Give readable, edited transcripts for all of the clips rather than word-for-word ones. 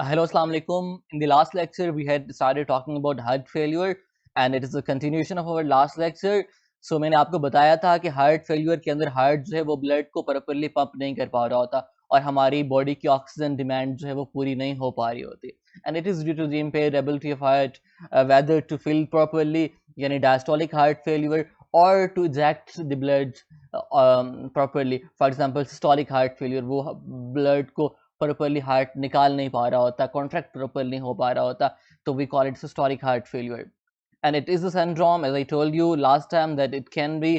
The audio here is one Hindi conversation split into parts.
Hello, Assalamu alaikum. In the last lecture, we had started talking about heart failure, and it is a continuation of our last lecture. So मैंने आपको बताया था कि हार्ट फेलियर के अंदर हार्ट जो है वो ब्लड को प्रॉपरली पंप नहीं कर पा रहा होता और हमारी बॉडी की ऑक्सीजन डिमांड जो है वो पूरी नहीं हो पा रही होती. And it is due to the impaired ability of heart whether to fill properly, यानी diastolic heart failure, or to eject the blood properly. For example, systolic heart failure, वो ब्लड को प्रॉपरली हार्ट निकाल नहीं पा रहा होता, कॉन्ट्रैक्ट प्रॉपर नहीं हो पा रहा होता, तो we call it systolic heart failure. And it is a syndrome, as I told you last time, that it can be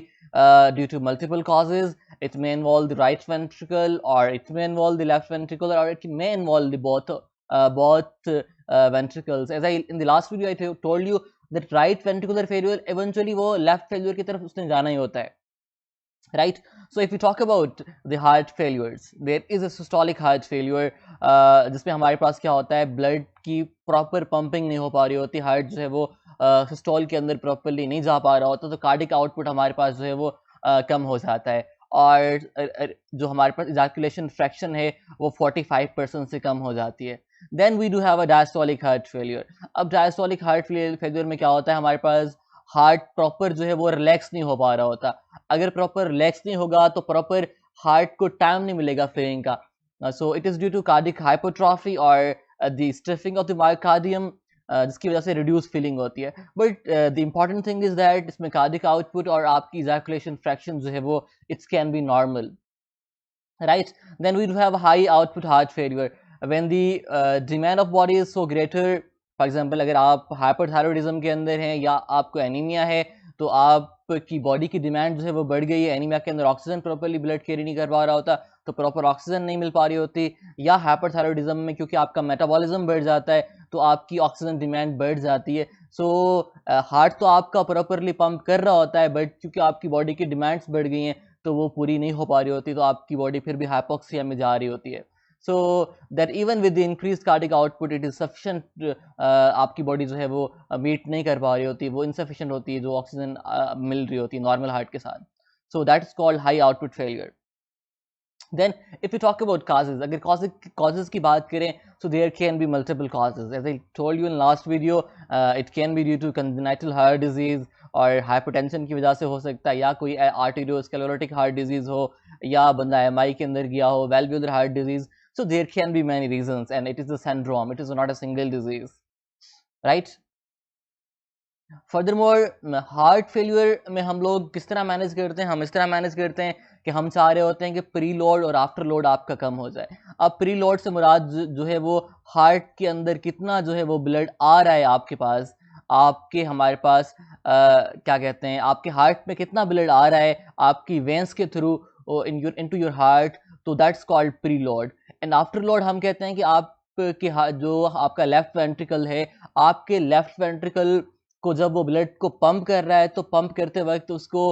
due to multiple causes. It may involve the right ventricle, or it may involve the left ventricle, or it may involve the both ventricles. As I in the last video I told you that right ventricular failure eventually वो left failure की तरफ उसने जाना ही होता है. Right. So if we talk about the heart failures, there is a systolic heart failure जिसमें हमारे पास क्या होता है, ब्लड की प्रॉपर पंपिंग नहीं हो पा रही होती, हार्ट जो है वो सिस्टोल के अंदर प्रॉपरली नहीं जा पा रहा होता, तो कार्डिक आउटपुट हमारे पास जो है वो कम हो जाता है, और जो हमारे पास इजैकुलेशन फ्रैक्शन है वो 45% से कम हो जाती है. Then we do have a diastolic heart failure. अब डायस्टोलिक हार्ट फेलियर में क्या होता है, हमारे पास हार्ट प्रॉपर जो है वो रिलैक्स नहीं हो पा रहा होता. अगर प्रॉपर रिलैक्स नहीं होगा तो प्रॉपर हार्ट को टाइम नहीं मिलेगा फिलिंग का. So it is due to cardiac hypertrophy और the stiffening of the myocardium, जिसकी वजह से रिड्यूस फीलिंग होती है. But the important thing is that इसमें कार्डिक आउटपुट और आपकी इजैकुलेशन फ्रैक्शन जो है वो it's can be normal. Right. Then we do have high output heart failure when the demand of body is so greater. For example, अगर आप हाइपरथायरॉयडिज्म के अंदर हैं या आपको एनीमिया है, तो आपकी बॉडी की डिमांड जो है वो बढ़ गई है. एनीमिया के अंदर ऑक्सीजन प्रॉपरली ब्लड कैरी नहीं कर पा रहा होता, तो प्रॉपर ऑक्सीजन नहीं मिल पा रही होती. या हाइपरथायरॉयडिज्म में क्योंकि आपका मेटाबॉलिज्म बढ़ जाता है, तो आपकी ऑक्सीजन डिमांड बढ़ जाती है. सो हार्ट तो आपका प्रॉपरली पंप कर रहा होता है, बट क्योंकि आपकी बॉडी की डिमांड्स बढ़ गई हैं तो वो पूरी नहीं हो पा रही होती, तो आपकी बॉडी फिर भी हाइपोक्सिया में जा रही होती है. So that even with the increase cardiac output it is sufficient, आपकी बॉडी जो है वो मीट नहीं कर पा रही होती, वो इनसफिशिएंट होती है जो ऑक्सीजन मिल रही होती है नॉर्मल हार्ट के साथ. So that is called high output failure. Then if we talk about causes, अगर causes की बात करें, so there can be multiple causes. As I told you in last video, it can be due to congenital heart disease, और hypertension की वजह से हो सकता है, या कोई arteriosclerotic heart disease हो, या बंदा MI के अंदर गया हो, valvular heart disease. So there can be many reasons, and it is a syndrome. It is not a single disease, right? Furthermore heart failure में हम लोग किस तरह मैनेज करते हैं, हम इस तरह मैनेज करते हैं कि हम चाह रहे होते हैं कि प्री लोड और आफ्टर लोड आपका कम हो जाए. अब प्री लोड से मुराद जो है वो हार्ट के अंदर कितना जो है वो ब्लड आ रहा है आपके पास, आपके हमारे पास क्या कहते हैं, आपके हार्ट में कितना ब्लड आ रहा है आपकी वेंस के थ्रू इनटू योर हार्ट, तो that's called pre load. And after load हम कहते हैं कि आपके जो आपका लेफ्ट वेंट्रिकल है, आपके लेफ्ट वेंट्रिकल को जब वो ब्लड को पंप कर रहा है, तो पंप करते वक्त उसको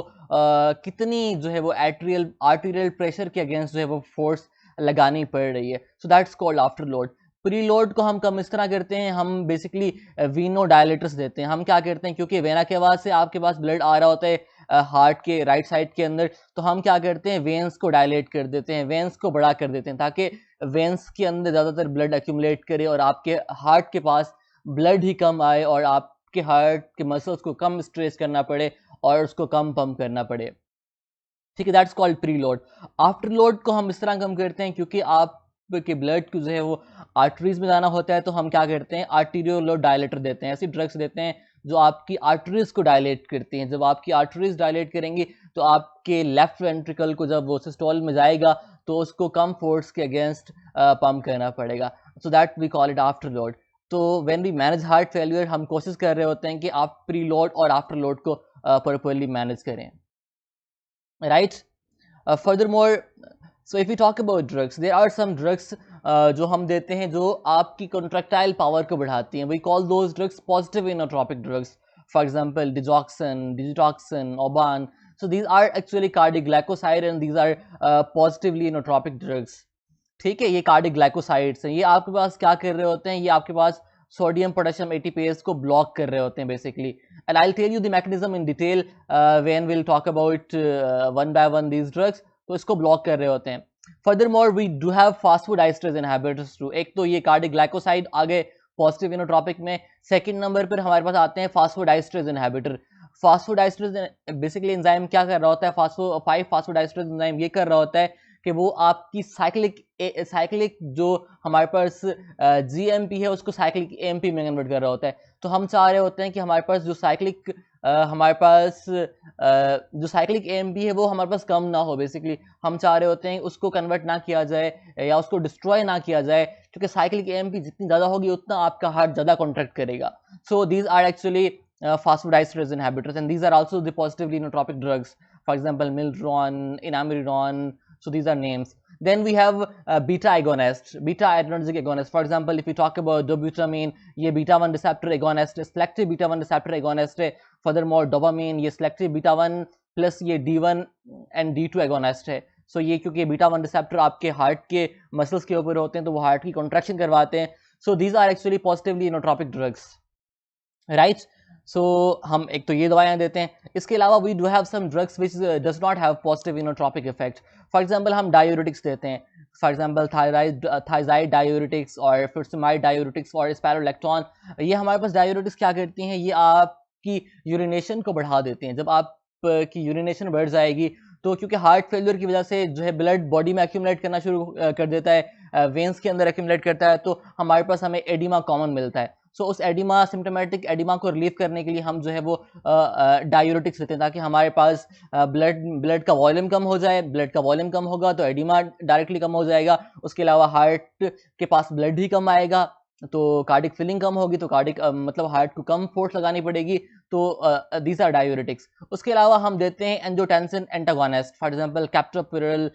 कितनी जो है वो आर्टीरियल प्रेशर के अगेंस्ट जो है वो फोर्स लगानी पड़ रही है. So that's called after load. Pre load को हम कम इस तरह करते हैं, हम बेसिकली वीनो डायलेटर्स देते हैं. हम क्या करते हैं, क्योंकि वेना के आवाज से आपके पास ब्लड आ रहा होता है हार्ट के राइट साइड के अंदर, तो हम क्या करते हैं, वेंस को डायलेट कर देते हैं, वेंस को बड़ा कर देते हैं, ताकि वेंस के अंदर ज़्यादातर ब्लड एक्यूमुलेट करे और आपके हार्ट के पास ब्लड ही कम आए और आप के हार्ट के मसल्स को कम स्ट्रेस करना पड़े और उसको कम पंप करना पड़े. ठीक है, that's called pre load. After load को हम इस तरह कम करते हैं, क्योंकि आप के ब्लड को जो है वो आर्टरीज में जाना होता है, तो हम क्या करते हैं, आर्टीरियो डायलेटर देते हैं. ऐसी ड्रग्स देते हैं जो आपकी आर्टरीज को डायलेट करती हैं. जब आपकी आर्टरीज डायलेट करेंगी तो आपके लेफ्ट वेंट्रिकल को जब वो सिस्टोल में जाएगा तो उसको कम फोर्स के अगेंस्ट पंप करना पड़ेगा. So that we call it after load. तो when we manage heart failure, हम कोशिश कर रहे होते हैं कि आप प्री लोड और आफ्टर लोड को प्रॉपर्ली मैनेज करें, right. Furthermore, so if we talk about drugs, there are some drugs जो हम देते हैं जो आपकी कॉन्ट्रैक्टाइल पावर को बढ़ाती हैं. We call those drugs positive inotropic drugs. For example digoxin, digitoxin, ओबान. So these are actually cardioglycoside and these are positively inotropic drugs. ठीक है, ये कार्डियोग्लाइकोसाइड्स हैं. ये आपके पास क्या कर रहे होते हैं, ये आपके पास सोडियम पोटेशियम एटीपेज को ब्लॉक कर रहे होते हैं basically. And I will tell you the mechanism in detail when we will talk about one by one these drugs. तो इसको ब्लॉक कर रहे होते हैं. Furthermore we do have phosphodiesterase inhibitors too. एक तो ये कार्डिक ग्लाइकोसाइड आ गए पॉजिटिव इनोट्रॉपिक में। सेकंड नंबर पर हमारे पास आते हैं phosphodiesterase inhibitor. Phosphodiesterase basically enzyme क्या कर रहा होता है, 5 फास्फोडाइस्टरेज एंजाइम ये कर रहा होता है कि वो आपकी साइक्लिक जो हमारे पास जीएमपी है उसको साइक्लिक एएमपी में कन्वर्ट कर रहा होता है। तो हम चाह रहे होते हैं कि हमारे पास जो साइक्लिक एएमपी है वो हमारे पास कम ना हो। बेसिकली हम चाह रहे होते हैं उसको कन्वर्ट ना किया जाए या उसको डिस्ट्रॉय ना किया जाए, क्योंकि साइक्लिक एएमपी जितनी ज़्यादा होगी उतना आपका हार्ट ज़्यादा कॉन्ट्रैक्ट करेगा। So these are actually phosphodiesterase inhibitors, and these are also the positively inotropic drugs. For example, Mildron, Enamidron. So these are names. Then we have beta agonists, beta adrenergic agonists. For example, if we talk about dobutamine, ये beta 1 receptor agonist, selective beta 1 receptor agonist है. Furthermore, dopamine, ये selective beta 1 plus ये D1 and D2 agonist है. So ये क्योंकि beta 1 receptor आपके हार्ट के मसल्स के ऊपर होते हैं तो वो हार्ट की कॉन्ट्रैक्शन करवाते हैं. So these are actually positively inotropic drugs, right? सो हम एक तो ये दवाइयाँ देते हैं, इसके अलावा we do have some drugs which does not have positive inotropic effect. For example हम डायूरेटिक्स देते हैं, फॉर एग्जांपल थायराइड डायूरेटिक्स और फुरसमाइड डायूरेटिक्स और स्पाइरोलेक्टोन। ये हमारे पास डायूरेटिक्स क्या करती हैं, ये आपकी यूरिनेशन को बढ़ा देते हैं। जब आप की यूरिनेशन बढ़ जाएगी तो क्योंकि हार्ट फेलियर की वजह से जो है ब्लड बॉडी में एक्यूमुलेट करना शुरू कर देता है, वेन्स के अंदर एक्यूमुलेट करता है, तो हमारे पास हमें एडिमा कॉमन मिलता है। सो उस एडिमा, सिम्टोमेटिक एडिमा को रिलीव करने के लिए हम जो है वो डायूरेटिक्स देते हैं, ताकि हमारे पास ब्लड का वॉल्यूम कम हो जाए। ब्लड का वॉल्यूम कम होगा तो एडिमा डायरेक्टली कम हो जाएगा। उसके अलावा हार्ट के पास ब्लड भी कम आएगा तो कार्डिक फिलिंग कम होगी, तो कार्डिक मतलब हार्ट को कम फोर्स लगानी पड़ेगी। तो दीज आर डायूरेटिक्स। उसके अलावा हम देते हैं angiotensin antagonist, for example captopril,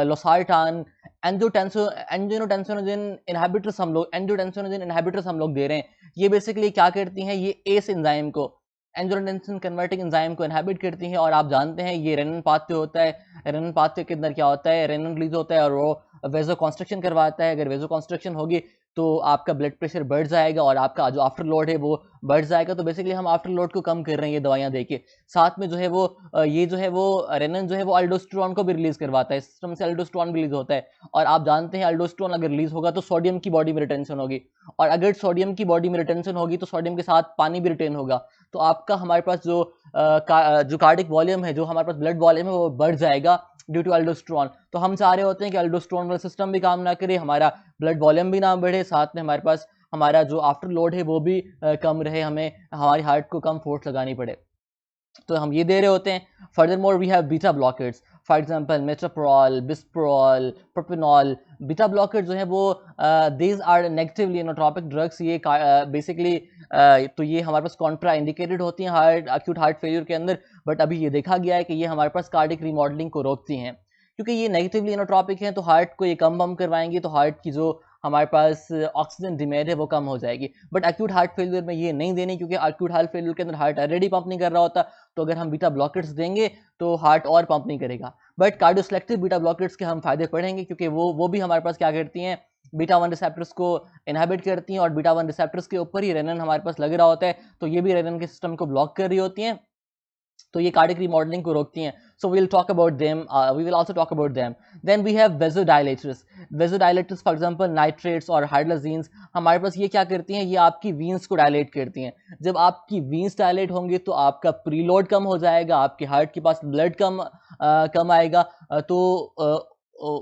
losartan. Angiotensinogen inhibitors हम लोग दे रहे हैं। ये बेसिकली क्या करती हैं, ये एस एंजाइम को, एंजियोटेंसिन कन्वर्टिंग एंजाइम को इनहिबिट करती हैं। और आप जानते हैं ये रेनन पाथवे होता है। रेनन पाथवे के अंदर क्या होता है, रेनन रिलीज होता है और वो वेजो कॉन्स्ट्रक्शन करवाता है। अगर वेजो कॉन्स्ट्रक्शन होगी तो आपका ब्लड प्रेशर बढ़ जाएगा और आपका जो आफ्टर लोड है वो बढ़ जाएगा। तो बेसिकली हम आफ्टर लोड को कम कर रहे हैं ये दवाइयाँ देके। साथ में जो है वो ये जो है वो रेनन जो है वो अल्डोस्टेरोन को भी रिलीज करवाता है। सिस्टम से अल्डोस्टेरोन भी रिलीज होता है और आप जानते हैं अल्डोस्टेरोन अगर रिलीज होगा तो सोडियम की बॉडी में रिटेंशन होगी, और अगर सोडियम की बॉडी में रिटेंशन होगी तो सोडियम के साथ पानी भी रिटेन होगा। तो आपका हमारे पास जो कार्डिक वॉल्यूम है, जो हमारे पास ब्लड वॉल्यूम है वो बढ़ जाएगा ड्यू टू अल्डोस्टेरोन। तो हम चाह रहे होते हैं कि अल्डोस्टेरोन वाला सिस्टम भी काम ना करे, हमारा ब्लड वॉल्यूम भी ना बढ़े, साथ में हमारे पास हमारा जो आफ्टर लोड है वो भी कम रहे, हमें हमारी हार्ट को कम फोर्स लगानी पड़े। तो हम ये दे रहे होते हैं। Furthermore we have beta blockers, for example metoprolol, bisoprolol, propranolol. Beta blocker जो है वो these are negatively inotropic drugs. ये बेसिकली तो ये हमारे पास कॉन्ट्रा इंडिकेटेड होती हैं एक्यूट हार्ट फेलियर के अंदर, बट अभी ये देखा गया है कि ये हमारे पास कार्डिक रिमॉडलिंग को रोकती हैं, क्योंकि ये नेगेटिवली इनोट्रॉपिक हैं। तो हार्ट को ये कम पम्प करवाएंगे तो हार्ट की जो हमारे पास ऑक्सीजन डिमांड है वो कम हो जाएगी। बट एक्यूट हार्ट फेलियर में ये नहीं देनी, क्योंकि एक्यूट हार्ट फेलियर के अंदर हार्ट ऑलरेडी पंप नहीं कर रहा होता। तो अगर हम बीटा ब्लॉकेट्स देंगे तो हार्ट और पंप नहीं करेगा। बट कार्डियोसेलेक्टिव बीटा ब्लॉकेट्स के हम फायदे पढ़ेंगे, क्योंकि वो भी हमारे पास क्या करती हैं, बीटा 1 रिसेप्टर्स को इनहिबिट करती हैं और बीटा 1 रिसेप्टर्स के ऊपर ही रेनन हमारे पास लग रहा होता है, तो ये भी रेनन के सिस्टम को ब्लॉक कर रही होती हैं, तो ये कार्डिक रिमॉडलिंग को रोकती हैं। So we'll talk about them. We will also talk about them. Then we have vasodilators. Vasodilators, for example, nitrates और हाइड्रोजीन्स हमारे पास ये क्या करती हैं, ये आपकी वीन्स को डायलेट करती हैं। जब आपकी वीन्स डायलेट होंगी तो आपका प्रीलोड कम हो जाएगा, आपके हार्ट के पास ब्लड कम आएगा, तो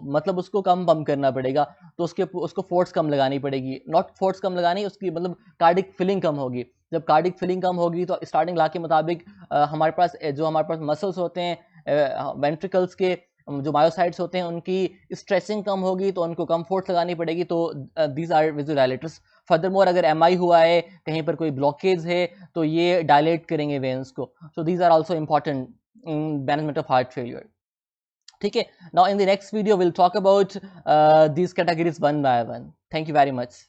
मतलब उसको कम पंप करना पड़ेगा, तो उसको फोर्स कम लगानी पड़ेगी। नॉट फोर्स कम लगानी, उसकी मतलब कार्डिक फिलिंग कम होगी। जब कार्डिक फिलिंग कम होगी तो स्टार्टिंग लॉ के मुताबिक हमारे पास मसल्स होते हैं, वेंट्रिकल्स के जो मायोसाइट्स होते हैं उनकी स्ट्रेचिंग कम होगी, तो उनको कम फोर्स लगानी पड़ेगी। तो दीज आर विजुअलाइटर्स। फर्दरमोर अगर एमआई हुआ है, कहीं पर कोई ब्लॉकेज है, तो ये डायलेट करेंगे वेन्स को। So these are also important in management of heart failure. ठीक है, now in the next video will talk about these categories one by one. Thank you very much.